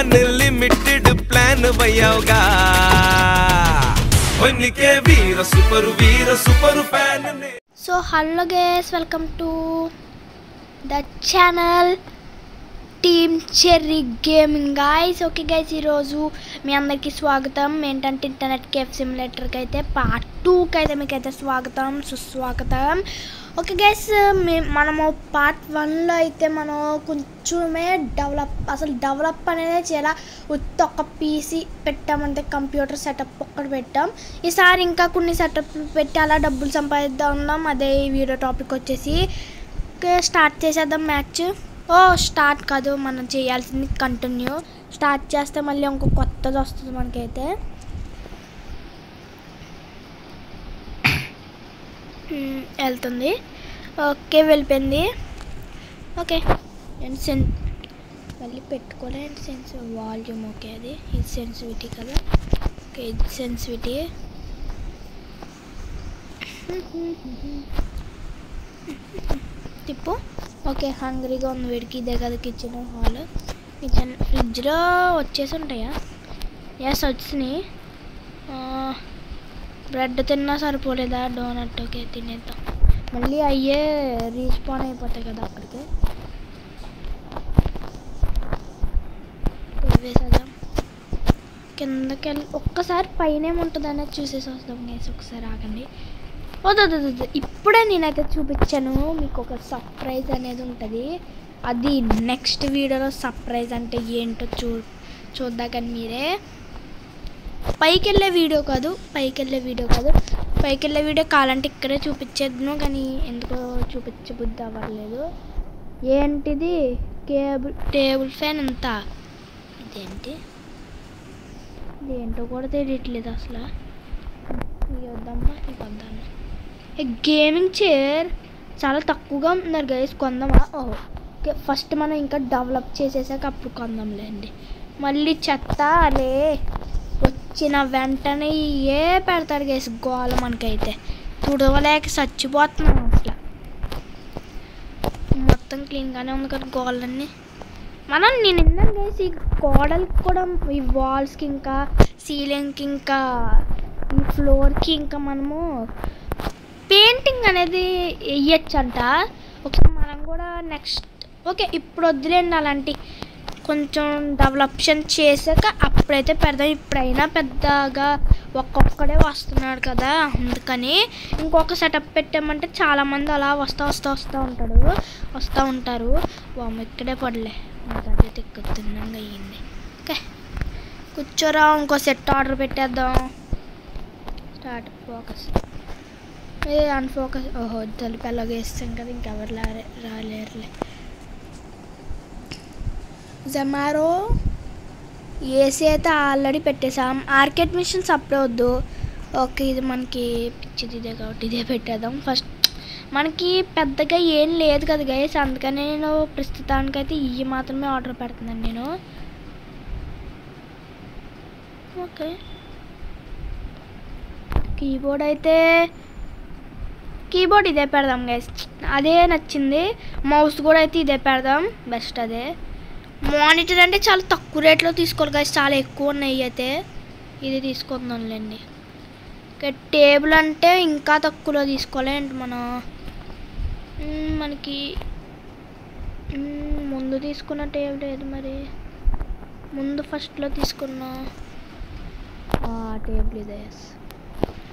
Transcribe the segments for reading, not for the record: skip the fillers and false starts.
Unlimited plan వయ్యావుగా వన్నికే వీర super fan. So hello guys, welcome to the channel Team Cherry Gaming guys. Okay guys, ఈరోజు మీ అందరికీ స్వాగతం. ఏంటంటే ఇంటర్నెట్ కేఫ్ సిమ్యులేటర్కి అయితే పార్ట్ 2కి అయితే మీకైతే స్వాగతం సుస్వాగతం. ఓకే గైస్, మనము పార్ట్ 1లో అయితే మనం కొంచెమే డెవలప్ అనేది చాలా ఒక్క పీసీ పెట్టామంటే కంప్యూటర్ సెటప్ ఒక్కటి పెట్టాం. ఈసారి ఇంకా కొన్ని సెటప్ పెట్టి అలా డబ్బులు సంపాదిద్దాం. అదే ఈ వీడియో టాపిక్ వచ్చేసి. ఓకే, స్టార్ట్ చేసేద్దాం మ్యాచ్. స్టార్ట్ కాదు, మనం చేయాల్సింది కంటిన్యూ. స్టార్ట్ చేస్తే మళ్ళీ ఇంకో కొత్తది వస్తుంది మనకైతే. వెళ్తుంది. ఓకే, వెళ్ళిపోయింది. ఓకే, మళ్ళీ పెట్టుకోలే సెన్స్ వాల్యూమ్. ఓకే, అది ఇది సెన్సిటివిటీ కదా. ఓకే, ఇది సెన్సిటివిటీ. తిప్పు. ఓకే, హంగ్రీగా ఉంది వీడికి. ఇదే కదా కిచెన్ హాల్. కిచెన్ ఫ్రిడ్జ్లో వచ్చేసి ఉంటాయా? ఎస్, వచ్చినాయి. బ్రెడ్ తిన్నా సరిపోలేదా? డోనట్. ఓకే, తినేద్దాం. మళ్ళీ అయ్యే రీస్పాన్ అయిపోతాయి కదా అక్కడికి. వేసేద్దాం. కిందకి వెళ్ళి ఒక్కసారి పైన ఏముంటుంది అనేది చూసేసి వస్తాం గైస్. ఒకసారి ఆగండి. వద్దు, ఇప్పుడే నేనైతే చూపించాను మీకు ఒక సర్ప్రైజ్ అనేది ఉంటుంది. అది నెక్స్ట్ వీడియోలో సర్ప్రైజ్ అంటే ఏంటో చూద్దాం. మీరే పైకి వెళ్ళే వీడియో కాదు. పైకి వెళ్ళే వీడియో కావాలంటే ఇక్కడే చూపించేద్దును, కానీ ఎందుకో చూపించబుద్ధి అవ్వట్లేదు. ఏంటిది? టేబుల్ ఫ్యాన్ ఎంత? ఇదేంటో కూడా తెలియట్లేదు అసలు. ఇవ్వద్దమ్మా, ఇవ్వద్దాను. గేమింగ్ చైర్ చాలా తక్కువగా ఉంటున్నారు గైస్. కొందామా? ఓకే, ఫస్ట్ మనం ఇంకా డెవలప్ చేసేసాక అప్పుడు కొందాంలేండి. మళ్ళీ చెత్త అలే వచ్చిన వెంటనే ఏ పెడతాడు గైస్. గోల మనకైతే తుడవలేక చచ్చిపోతున్నాం అసలు. మొత్తం క్లీన్గానే ఉంది కదా గోళ్ళన్నీ. నేను విన్నాను గైస్, ఈ గోడలకి కూడా, ఈ వాల్స్కి, ఇంకా సీలింగ్కి, ఇంకా ఈ ఫ్లోర్కి ఇంకా మనము పెయింటింగ్ అనేది వేయచ్చంట. ఒకసారి మనం కూడా నెక్స్ట్. ఓకే, ఇప్పుడు వద్దులేండి అలాంటి. కొంచెం డెవలప్షన్ చేసాక అప్పుడైతే పెడదాం. ఇప్పుడైనా పెద్దగా ఒక్కొక్కడే వస్తున్నాడు కదా, అందుకని ఇంకొక సెటప్ పెట్టామంటే చాలామంది అలా వస్తూ ఉంటారు. ఇక్కడే పడలే, అదే తిక్కుతున్నాం అయ్యింది. ఓకే, కూర్చోరా. ఇంకో సెట్ ఆర్డర్ పెట్టేద్దాం. స్టార్ట్. ఫోకస్. అన్ఫోకస్. తలుపు ఎలాగ వేస్తాం కదా, ఇంకెవరు రాలేరులే. జమారో ఏసీ అయితే ఆల్రెడీ పెట్టేసాం. ఆర్కేడ్ మిషన్స్ అప్పుడే వద్దు. ఓకే, ఇది మనకి పిచ్చిది ఇదే కాబట్టి ఇదే పెట్టేద్దాం. ఫస్ట్ మనకి పెద్దగా ఏం లేదు కదా గైస్, అందుకని నేను ప్రస్తుతానికైతే ఇవి మాత్రమే ఆర్డర్ పెడుతున్నాను నేను. ఓకే, కీబోర్డ్ ఇదే పెడదాం గైస్, అదే నచ్చింది. మౌస్ కూడా అయితే ఇదే పెడదాం, బెస్ట్ అదే. మానిటర్ అంటే చాలా తక్కువ రేట్లో తీసుకోవాలి గైస్, చాలా ఎక్కువ ఉన్నాయి అయితే ఇది తీసుకుందాంలేండి. ఓకే, టేబుల్ అంటే ఇంకా తక్కువలో తీసుకోవాలి. అంటే మనకి ముందు తీసుకున్న టేబుల్ ఏది మరి? ముందు ఫస్ట్లో తీసుకున్న టేబుల్ ఇదే.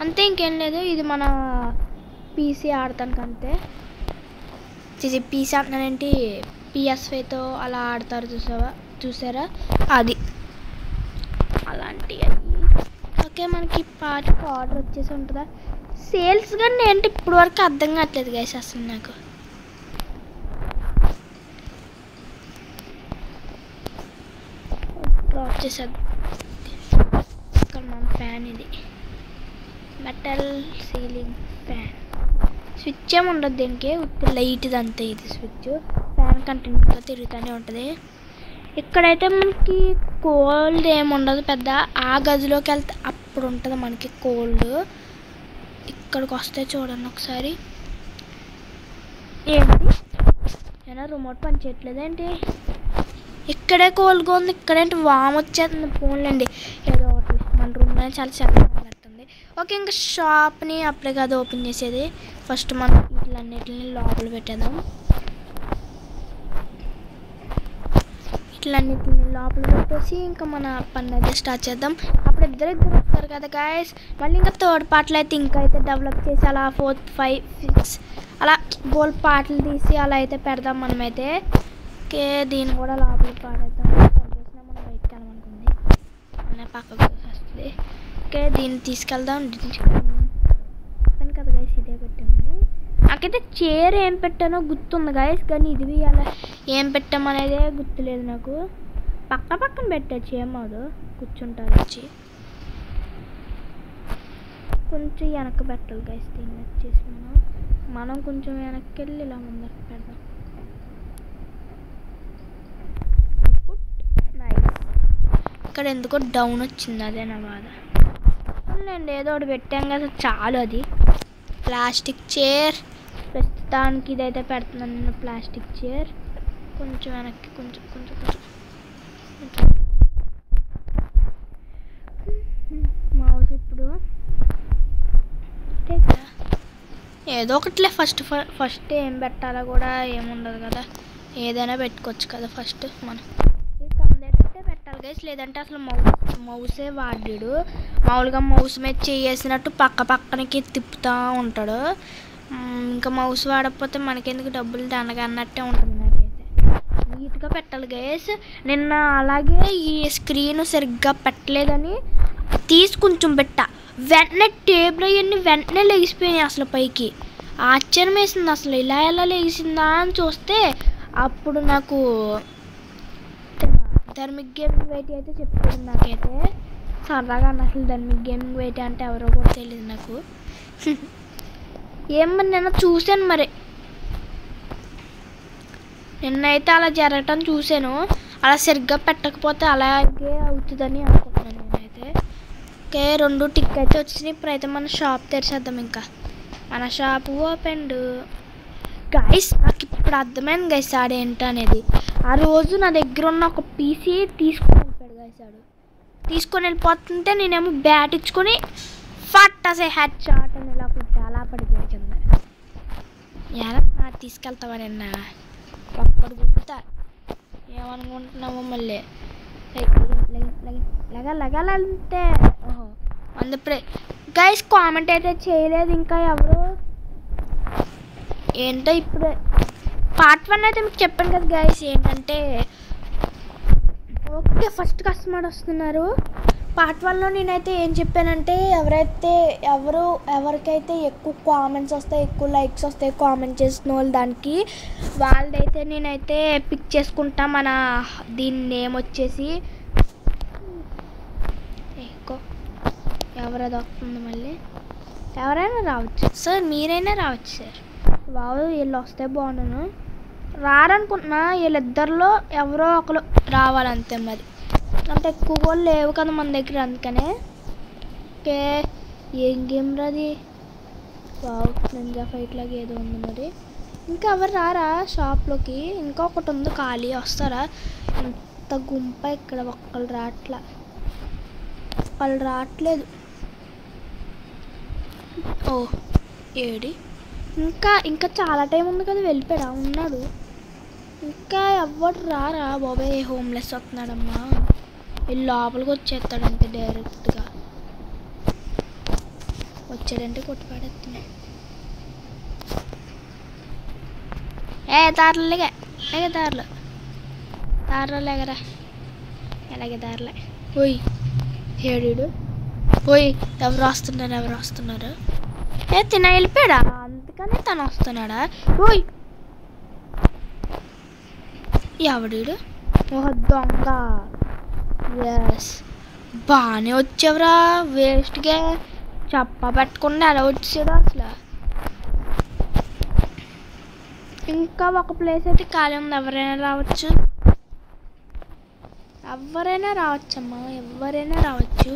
అంతే, ఇంకేం లేదు. ఇది మన పీసీ ఆడటానికి అంతే. పీసీ అంటున్నానంటే PS5తో అలా ఆడతారు చూసారా, అది అలాంటివి. ఓకే, మనకి పార్ట్కి ఆర్డర్ వచ్చేసి ఉంటుందా? సేల్స్ కానీ ఏంటి ఇప్పుడు వరకు అర్థం కావట్లేదు గైస్ అసలు నాకు. డ్రాప్ చేసేది ఇక్కడ మన ఫ్యాన్. ఇది మెటల్ సీలింగ్ ఫ్యాన్. స్విచ్ ఏమి ఉండదు దీనికి, లైట్ది అంతే ఇది స్విచ్. ఫ్యాన్ కంటిన్యూగా తిరుగుతూనే ఉంటుంది. ఇక్కడైతే మనకి కోల్డ్ ఏమి ఉండదు పెద్ద. ఆ గదిలోకి వెళ్తే అప్పుడు ఉంటుంది మనకి కోల్డ్. ఇక్కడికి వస్తే చూడండి ఒకసారి. ఏంటి ఏమైనా రిమోట్ పని చేయట్లేదేంటి? ఇక్కడే కోల్గా ఉంది, ఇక్కడేంటి వామ్ వచ్చేస్తుంది. ఫోన్లేండి ఏదో ఒకటి, మన రూమ్లో చాలా చల్లగా ఉన్నట్టుంది. ఓకే, ఇంకా షాప్ని అప్పుడే కాదు ఓపెన్ చేసేది. ఫస్ట్ మనం వీటిలన్నిటిని లోపల పెట్టేద్దాం. వీటిలన్నిటిని లోపల పెట్టేసి ఇంకా మన పని అయితే స్టార్ట్ చేద్దాం. అప్పుడు ఇద్దరు వస్తారు కదా గాయస్. మళ్ళీ ఇంకా థర్డ్ పార్ట్లు అయితే ఇంకా అయితే డెవలప్ చేసి అలా 4, 5, 6 అలా బోల్ పాటలు తీసి అలా అయితే పెడదాం మనమైతే. ఓకే, దీన్ని కూడా లోపలికి పాడేద్దాం. పడేసినా మనం బయటకు వెళ్ళమనుకుంది, మన పక్కకు వస్తుంది. ఓకే, దీన్ని తీసుకెళ్దాం. చెప్పాను కదా గైస్, ఇదే పెట్టామని. నాకైతే చైర్ ఏం పెట్టానో గుర్తుంది గైస్, కానీ ఇది అలా ఏం పెట్టామనేదే గుర్తులేదు నాకు. పక్కన పెట్టచ్చు, ఏమవుదు కూర్చుంటారు వచ్చి. కొంచెం వెనక్కి పెట్టాలి గైస్ దీన్ని వచ్చేసి. మనం కొంచెం వెనక్కి వెళ్ళి ఇలా ముందరికి పెడదాం. నైస్. ఇక్కడ ఎందుకో డౌన్ వచ్చింది, అదే నా బాధ. నేను ఏదో ఒకటి పెట్టాం కదా, చాలు. అది ప్లాస్టిక్ చైర్, ప్రస్తుతానికి ఇదైతే పెడుతున్నాను నేను. ప్లాస్టిక్ చైర్ కొంచెం వెనక్కి, కొంచెం మౌస్ ఇప్పుడు ఏదో ఒకటిలే. ఫస్ట్ ఏం పెట్టాలో కూడా ఏముండదు కదా, ఏదైనా పెట్టుకోవచ్చు కదా ఫస్ట్ మనం. కందేటట్టే పెట్టాలి గైస్, లేదంటే అసలు మౌసే వాడాడు. మామూలుగా మౌస్ మీద చేసినట్టు పక్కనకి తిప్పుతూ ఉంటాడు. ఇంకా మౌస్ వాడకపోతే మనకెందుకు డబ్బులు దండగా అన్నట్టే ఉంటుంది. నాకైతే నీట్గా పెట్టాలి గైస్. నిన్న అలాగే ఈ స్క్రీన్ సరిగ్గా పెట్టలేదని తీసి కొంచెం పెట్టా, వెంటనే టేబుల్ అవన్నీ వెంటనే లెగిసిపోయినాయి అసలు పైకి. ఆశ్చర్యం వేసింది, అసలు ఇలా ఎలా లెగిసిందా అని చూస్తే అప్పుడు నాకు ధర్మిక్ గేమింగ్ వెయిట్ అయితే చెప్తాడు. నాకైతే సరదాగా అసలు ధర్మిక్ గేమింగ్ వెయిట్ అంటే ఎవరో కూడా తెలియదు నాకు. ఏమని నేను చూశాను, మరి నిన్నైతే అలా జరగటం చూశాను. అలా సరిగ్గా పెట్టకపోతే అలాగే అవుతుందని అనుకుంటున్నాను నేనైతే. ఓకే, 2 టిక్ అయితే వచ్చినాయి. ఇప్పుడైతే మన షాప్ తెరిచేద్దాం. ఇంకా మన షాప్ ఓపెన్ గైస్. నాకు ఇప్పుడు అర్థమైంది గైస్ ఆడేంటనేది. ఆ రోజు నా దగ్గర ఉన్న ఒక పీసీ తీసుకొని వెళ్ళిపోయాడు గైస్. ఆడు తీసుకొని వెళ్ళిపోతుంటే నేనేమో బ్యాట్ ఇచ్చుకొని ఫట్టసే హెడ్ షాట్ అని ఇలా కొట్టి అలా పడిపోయాడు కింద. ఎలా తీసుకెళ్తావా నిన్న ఒక్కడు గుర్తా ఏమనుకుంటున్నామో మళ్ళీ లగాలంటే. ఓహో, అందుప్పుడే గైస్ కామెంట్ అయితే చేయలేదు ఇంకా ఎవరు. ఏంటో ఇప్పుడే పార్ట్ 1 అయితే మీకు చెప్పాను కదా గైస్ ఏంటంటే. ఓకే, ఫస్ట్ కస్టమర్ వస్తున్నారు. పార్ట్ 1లో నేనైతే ఏం చెప్పానంటే ఎవరికైతే ఎక్కువ కామెంట్స్ వస్తాయి, ఎక్కువ లైక్స్ వస్తాయి కామెంట్ చేసిన వాళ్ళు, దానికి వాళ్ళైతే నేనైతే పిక్ చేసుకుంటా. మన దీని నేమ్ వచ్చేసి ఎవరది వస్తుంది మళ్ళీ. ఎవరైనా రావచ్చు సార్, మీరైనా రావచ్చు సార్. బాబు వీళ్ళు వస్తే బాగున్నాను. రారనుకుంటున్నా, వీళ్ళిద్దరిలో ఎవరో ఒకరు రావాలంతే. మరి అంత ఎక్కువ కూడా లేవు కదా మన దగ్గర, అందుకనే. ఓకే, ఏం గేమ్ రాది? బాబు నింజా ఫైట్ లాగా ఏదో ఉంది. మరి ఇంకా ఎవరు రారా షాప్లోకి? ఇంకొకటి ఉంది ఖాళీ, వస్తారా? ఇంత గుంప ఇక్కడ ఒక్కళ్ళు రావట్లేదు. ఓ ఏడి, ఇంకా చాలా టైం ఉంది కదా, వెళ్ళిపోయాడా? ఉన్నాడు ఇంకా. ఎవరు రారా బాబాయ్, హోమ్లెస్ వస్తున్నాడమ్మా. వీళ్ళు లోపలికి వచ్చేస్తాడంటే డైరెక్ట్గా వచ్చాడంటే కొట్టుపడేస్తున్నాడు. దారిలో లేగ దారిలో లేగరా, ఎలాగే దారిలే. ఓయ్ ఏడు, ఓయ్ ఎవరు వస్తున్నారు? తిన వెళ్ళిపోయాడా? అందుకని తను వస్తున్నాడా? ఓయ్ ఎవడీడు? ఓహో దొంగ. ఎస్, బాగానే వచ్చావురా. వేస్ట్గా చెప్పబెట్టకుండా ఎలా వచ్చాడు అసలు. ఇంకా ఒక ప్లేస్ అయితే ఖాళీ ఉంది, ఎవరైనా రావచ్చమ్మా, ఎవరైనా రావచ్చు.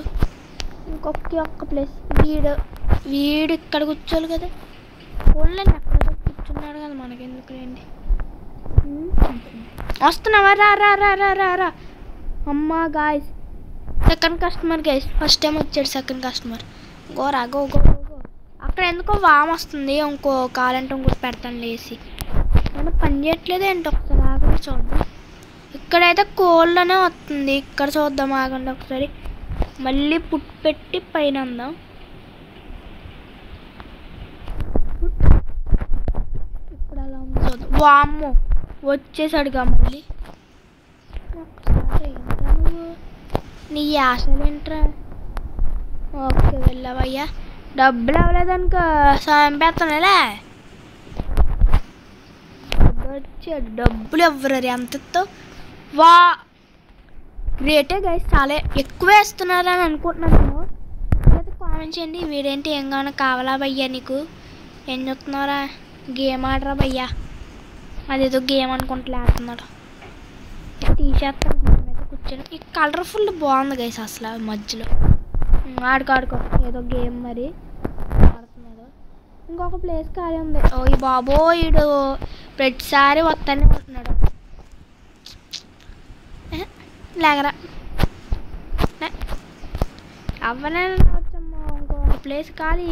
ఇంకొక ప్లేస్. వీడు ఇక్కడ కూర్చోవాలి కదా. ఓన్లీ అక్కడ కూర్చున్నాడు కదా, మనకెందుకు రండి. వస్తున్నావా? రా రా రా రా రా రా. అమ్మా guys, second customer guys. First time వచ్చాడు సెకండ్ కస్టమర్. గోరా గో గో గో గో. అక్కడ ఎందుకో వామ్ వస్తుంది. ఇంకో కావాలంటే ఇంకోటి పెడతాను లేసి. ఏమన్నా పని చేయట్లేదు ఏంటి? ఒకసారి ఆగండి చూద్దాం. ఇక్కడైతే కోల్డ్ అనే వస్తుంది. ఇక్కడ చూద్దాం, ఆగండి ఒకసారి. మళ్ళీ పుట్ పెట్టి పైన అందాం. ఇప్పుడు అలా ఉంది చూద్దాం. వామ్మో వచ్చేసాడుగా మళ్ళీ. ఒకసారి ఏంట్రా నువ్వు, నీ ఆశలు ఏంట్రా? ఓకే వెళ్ళావయ్యా. డబ్బులు అవ్వలేదనుకో చంపేస్తానులే. వచ్చాడు, డబ్బులు ఇవ్వరు ఎంతతో. వా గ్రేటే గైస్, చాలా ఎక్కువ వేస్తున్నారని అనుకుంటున్నాను నేను. అయితే కామెంట్ చేయండి వీడేంటి ఏం కావాలా భయ్యా నీకు? ఏం చెప్తున్నారా? గేమ్ ఆడరా భయ్యా? అదేదో గేమ్ అనుకుంటా ఆడుతున్నాడు. తీసేస్తాను అయితే కూర్చొని. ఈ కలర్ఫుల్ బాగుంది గైస్ అసలు మధ్యలో. ఆడుకో ఏదో గేమ్ మరి ఆడుతున్నాడు. ఇంకొక ప్లేస్ ఖాళీ ఉంది. ఓ ఈ బాబో ఈడు ప్రతిసారి వస్తానే ఉంటున్నాడు. లేగరా అవ్వనే వచ్చమ్మా. ఇంకొక ప్లేస్ ఖాళీ.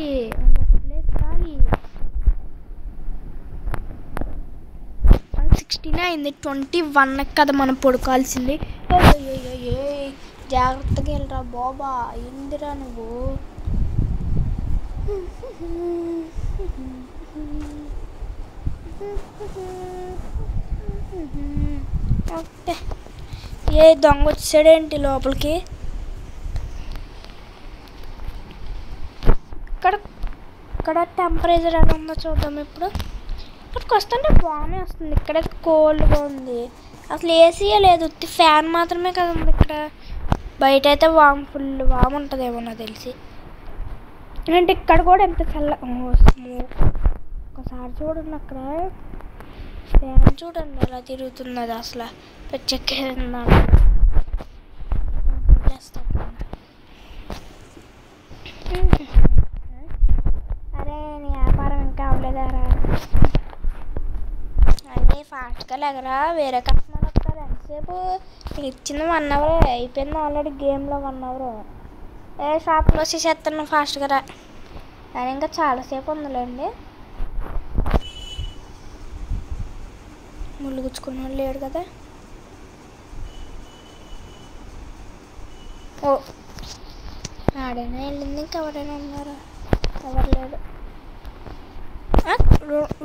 16 అయింది. 21 కదా మనం పడుకోవాల్సింది. జాగ్రత్తగా వెళ్ళరా బాబా. ఏందిరా నువ్వు? ఓకే, ఏ దొంగ వచ్చాడేంటి లోపలికి? ఇక్కడ టెంపరేచర్ ఎలా ఉందో చూద్దాం ఇప్పుడు. ఇక్కడికి వస్తుంటే బాగానే వస్తుంది. ఇక్కడ కోల్డ్గా ఉంది. అసలు ఏసీయే లేదు, ఫ్యాన్ మాత్రమే కదా ఉంది ఇక్కడ. బయట అయితే ఫుల్ వామ్ ఉంటుందేమో నాకు తెలిసి. అంటే ఇక్కడ కూడా ఎంత చల్ల. ఒకసారి చూడండి అక్కడ ఫ్యాన్ చూడండి ఎలా తిరుగుతున్నది. అసలు పెచ్చెక్కేసిందా? అరే నీ వ్యాపారం ఇంకా అవ్వలేదారా? అదే ఫాస్ట్గా లేకరా, వేరే కస్టమర్ వస్తారు. ఎంతసేపు ఇచ్చింది 1 అవర్ అయిపోయింది ఆల్రెడీ. గేమ్లో 1 అవర్. ఏ షాప్లో వచ్చేసేస్తాను ఫాస్ట్గా రా. కానీ ఇంకా చాలాసేపు ఉందిలేండి. ముళ్ళు గుచ్చుకున్నాడు లేడు కదా. ఓ ఆడైనా వెళ్ళింది, ఇంకా ఎవరైనా ఉన్నారా? ఎవరు లేడు.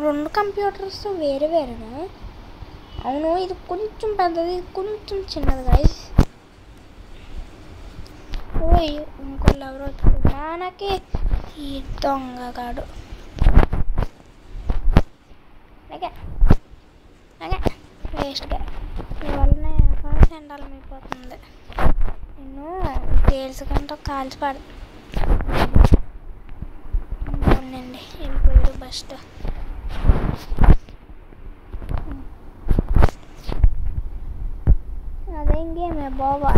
2 కంప్యూటర్స్ వేరే వేరేనా? అవును, ఇది కొంచెం పెద్దది, ఇది కొంచెం చిన్నది గైస్. ఓయ్ ఇంకోళ్ళు ఎవరో మనకి ఈ దొంగగాడు. వేస్ట్గా ఇవన్నీ సెండాలు అయిపోతుంది. నేను తేల్స్ కంటే కాల్చి పడండి వెళ్ళిపోయాడు బస్ట్. అదేం గేమే బాబా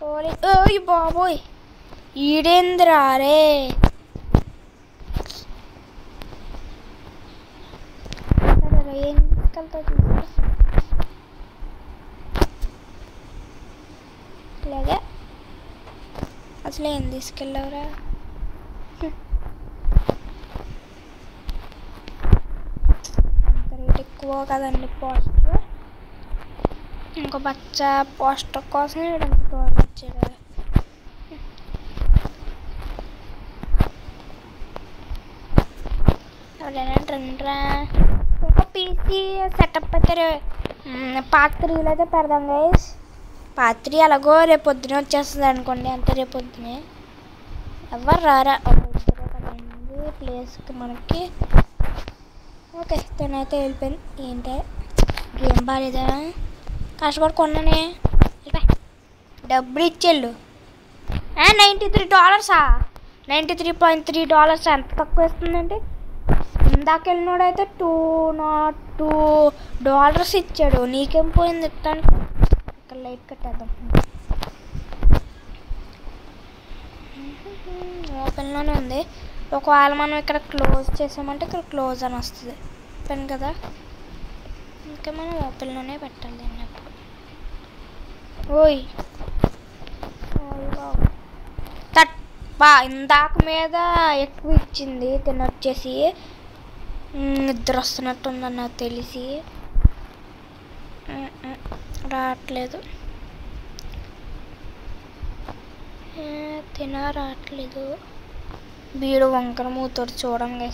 పోలీ. ఓయ్ బాబోయ్ ఈడేంద్రా రే. ఏం తీసుకెళ్తావు చూసుకో. ఇలాగే అసలు ఏం తీసుకెళ్ళావురా? అంత రేట్ ఎక్కువ కదండి పోస్టర్. ఇంకో బచ్చ పోస్టర్ కోసం ఇడంత దూరం వచ్చాడు. ఎవరైనా రండ్రా. ఒక పీసీ సెటప్ అయితే పార్ట్ 3లో అయితే పెడదాం గైస్. పార్ట్ 3 అలాగో రేపు పొద్దునే వచ్చేస్తుంది అనుకోండి. అంటే రేపు పొద్దునే ఎవరు రారా కదండి ప్లేస్కి మనకి. ఓకే తనైతే వెళ్ళిపోయింది. ఏంటే గేమ్ బాగాలేదా? కష్టపడి కొన్నానే. డబ్బులు ఇచ్చేళ్ళు. $93. $93.3 ఎంత తక్కువ వేస్తుందండి? ఇందాక వెళ్ళినోడైతే $202 ఇచ్చాడు. నీకేం పోయింది ఇస్తానికి? ఇక్కడ లైట్ కట్టేద్దాం. ఓపెన్లోనే ఉంది. ఒకవేళ మనం ఇక్కడ క్లోజ్ చేసామంటే ఇక్కడ క్లోజ్ అని వస్తుంది. ఓపెన్ కదా. ఇంకా మనం ఓపెన్లోనే పెట్టాలి అన్నప్పుడు. ఓయ్ ఇందాక మీద ఎక్కువ ఇచ్చింది తినొచ్చేసి. నిద్ర వస్తున్నట్టుందని నాకు తెలిసి రావట్లేదు. రావట్లేదు. బీడు వంకర మూతోడు చూడండి.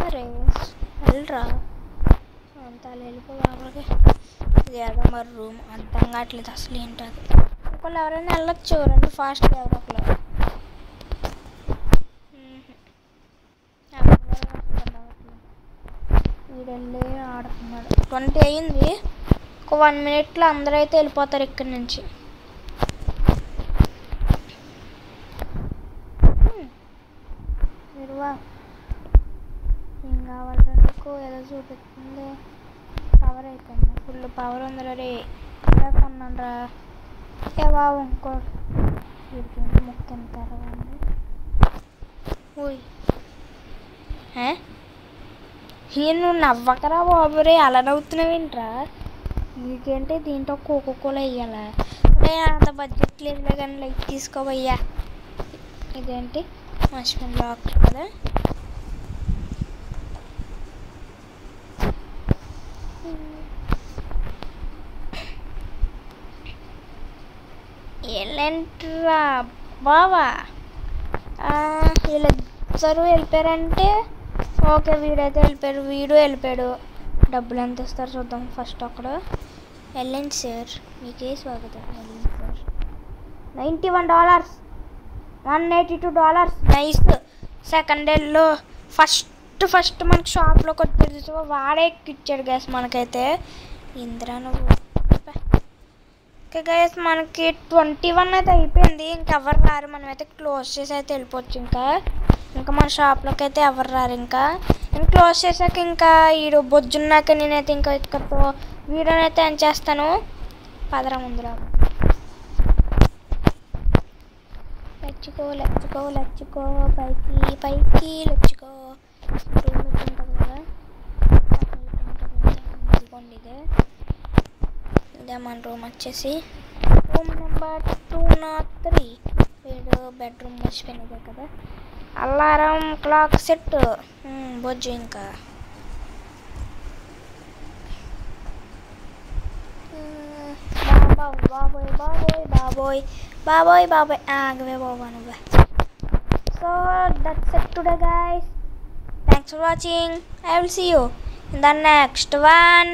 అరే వెళ్ళరా అంతా వెళ్ళిపోవాలి. ఇది ఏదో మరి రూమ్ అర్థం కావట్లేదు అసలు ఏంటది. ఒకళ్ళు ఎవరైనా వెళ్ళొచ్చు రండి ఫాస్ట్గా. ఎవరో ఒకళ్ళు వీడెళ్ళి ఆడుతున్నాడు. 20 అయ్యింది. ఒక 1 minute అందరూ అయితే వెళ్ళిపోతారు ఇక్కడి నుంచి. మీరువా ఏం కావాలంటే నీకు ఏదో చూపిస్తుంది. పవర్ అయిపోయింది. ఫుల్ పవర్ ఉంది. రే ఇలా కొన్నాను రా. ఏవా ఇంకో వీడికి ముక్క ఎంత ఉంది. ఓయ్ నువ్వు నవ్వకరా బాబురే, అలా నవ్వుతున్నావేంట్రా? నీకేంటి దీంట్లో కోకోకోలా వేయాలా? అంత బడ్జెట్ లేదులే కానీ లైట్ తీసుకోవయ్యా. ఇదేంటి మష్రూమ్ బాక్స్ కదా. ఏంట్రా బావా వీళ్ళిద్దరు వెళ్ళిపోయారంటే ఓకే. వీడైతే వెళ్ళిపోయాడు, వీడు వెళ్ళిపోయాడు. డబ్బులు ఎంత ఇస్తారు చూద్దాం ఫస్ట్. ఒకడు వెళ్ళండి సార్, మీకే స్వాగతం. వెళ్ళండి సార్. $91, $182. నైస్. సెకండ్ డేలో ఫస్ట్ మనకి షాప్లోకి వచ్చేది వాడే ఎక్కిచ్చాడు గ్యాస్ మనకైతే. ఇందిరా నువ్వు ఓకే గ్యాస్ మనకి 21 అయితే అయిపోయింది. ఇంకెవరు రారు. మనమైతే క్లోజ్ చేసి అయితే వెళ్ళిపోవచ్చు. ఇంకా మన షాప్లోకి అయితే ఎవరు రారు. ఇంకా నేను క్లోజ్ చేసాక ఇంకా ఈడు బొజ్జున్నాక నేనైతే ఇంకా ఇక్కడతో వీడియోనైతే ఏం చేస్తాను. పదరా ముందురా. లెచ్చుకో పైకి లెచ్చుకో. రూమ్ ఉంటుంది కదా, ఇదిగోండి ఇదే మన రూమ్ వచ్చేసి. Room number 203. వీడు బెడ్రూమ్ మర్చిపోయినదే కదా. Alarm clock set Bojju. ఇంకా బాబోయ్ ఆగవే బాబా నువ్వే. So that's it today guys. Thanks for watching. I will see you in the next one.